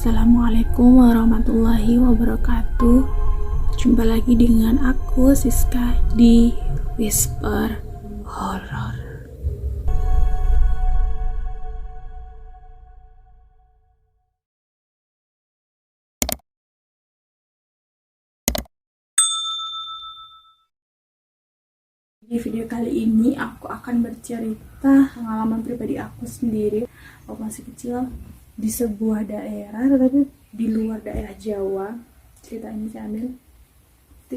Assalamualaikum warahmatullahi wabarakatuh. Jumpa lagi dengan aku Siska di Whisper Horror. Di video kali ini aku akan bercerita pengalaman pribadi aku sendiri. Aku masih kecil di sebuah daerah, tetapi di luar daerah Jawa. Cerita ini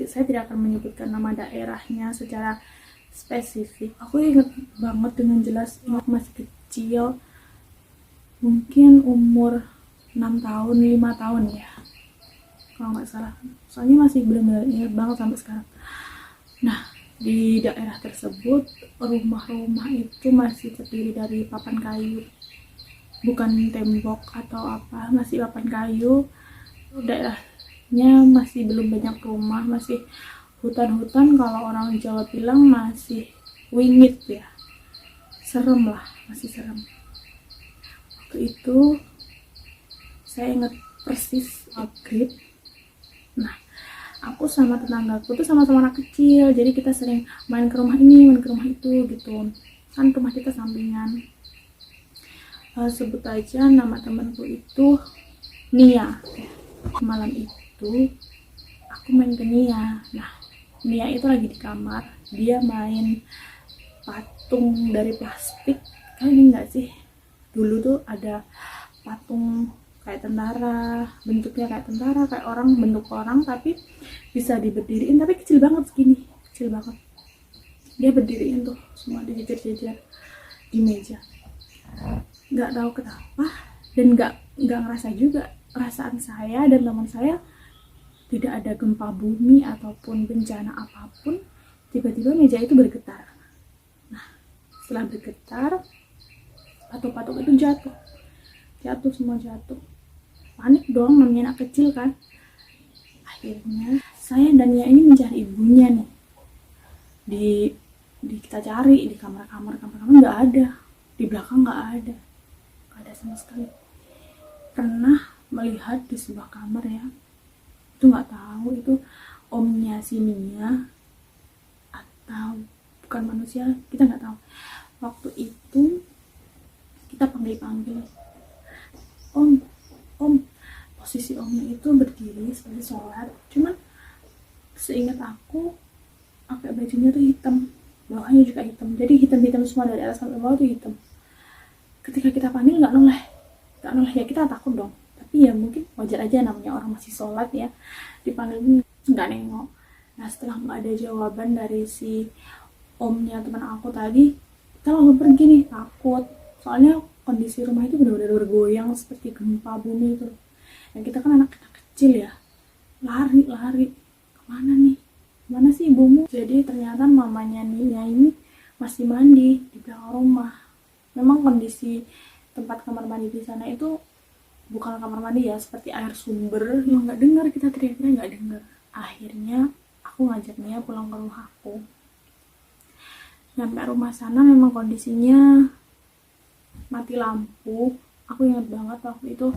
saya tidak akan menyebutkan nama daerahnya secara spesifik. Aku ingat banget dengan jelas, aku masih kecil, mungkin umur 6 tahun, 5 tahun ya, kalau nggak salah. Soalnya masih benar-benar ingat banget sampai sekarang. Nah, di daerah tersebut rumah-rumah itu masih terdiri dari papan kayu, bukan tembok atau apa, masih papan kayu. Daerahnya masih belum banyak rumah, masih hutan-hutan, kalau orang Jawa bilang masih wingit ya, serem lah, masih serem. Waktu itu saya ingat persis maghrib. Nah, aku sama tetanggaku tuh sama-sama anak kecil, jadi kita sering main ke rumah ini, main ke rumah itu gitu kan, rumah kita sampingan. Sebut aja nama temanku itu Nia. Malam itu aku main ke Nia. Nah, Nia itu lagi di kamar, dia main patung dari plastik. Kalian enggak sih, dulu tuh ada patung kayak tentara, bentuknya kayak tentara, kayak orang, bentuk orang tapi bisa diberdiriin, tapi kecil banget segini, kecil banget. Dia berdiriin tuh semua, dijejer-jejer di meja. Nggak tahu kenapa, dan nggak ngerasa juga, perasaan saya dan teman saya tidak ada gempa bumi ataupun bencana apapun. Tiba-tiba meja itu bergetar. Nah, setelah bergetar, patung-patung itu jatuh semua, jatuh. Panik dong, namanya anak kecil kan. Akhirnya saya dan Nia ini mencari ibunya nih. Di kita cari di kamar-kamar nggak ada, di belakang nggak ada sama sekali. Pernah melihat di sebuah kamar ya, itu nggak tahu itu omnya si Nia atau bukan manusia, kita nggak tahu. Waktu itu kita panggil om. Posisi omnya itu berdiri seperti sholat, cuman seingat aku pakai bajunya tuh hitam, bawahnya juga hitam, jadi hitam semua dari atas sampai bawah tuh hitam. Ketika kita panggil nggak noleh ya, kita takut dong, tapi ya mungkin wajar aja, namanya orang masih sholat ya, dipanggil nggak nengok. Nah, setelah nggak ada jawaban dari si omnya teman aku tadi, kita langsung pergi nih, takut. Soalnya kondisi rumah itu benar-benar bergoyang seperti gempa bumi itu. Dan kita kan anak kecil ya, lari kemana sih ibumu? Jadi ternyata mamanya Nia ini masih mandi di belakang rumah. Memang kondisi tempat kamar mandi di sana itu bukan kamar mandi ya, seperti air sumber. Nggak dengar kita teriak-teriak, nggak dengar. Akhirnya aku ngajak Nia pulang ke rumah aku. Sampai rumah sana memang kondisinya mati lampu. Aku ingat banget waktu itu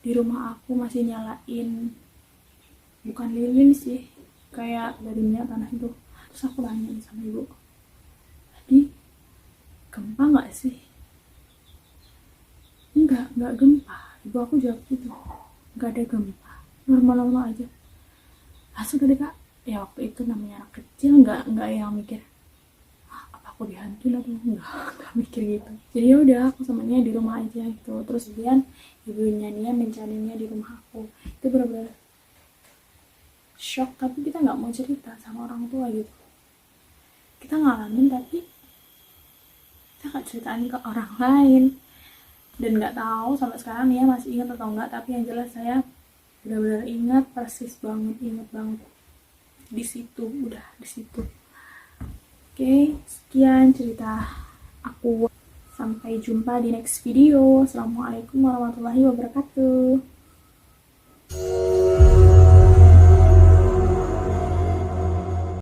di rumah aku masih nyalain, bukan lilin sih, kayak dari minyak tanah itu. Terus aku tanya sama ibu, tadi gempa nggak sih? Enggak gempa. Ibu aku jawab gitu, nggak ada gempa, normal aja. Langsung tadi kak, ya waktu itu namanya anak kecil, nggak yang mikir apa aku dihantuin atau nggak mikir gitu. Jadi ya udah, aku sama Nia di rumah aja gitu. Terus kemudian ibunya Nia mencarinya di rumah aku. Itu benar-benar shock, tapi kita nggak mau cerita sama orang tua gitu. Kita ngalamin tapi kita nggak ceritain ke orang lain, dan nggak tahu sampai sekarang Nia masih ingat atau enggak. Tapi yang jelas saya benar-benar ingat persis banget, ingat banget di situ. Oke, sekian cerita aku. Sampai jumpa di next video. Assalamualaikum warahmatullahi wabarakatuh.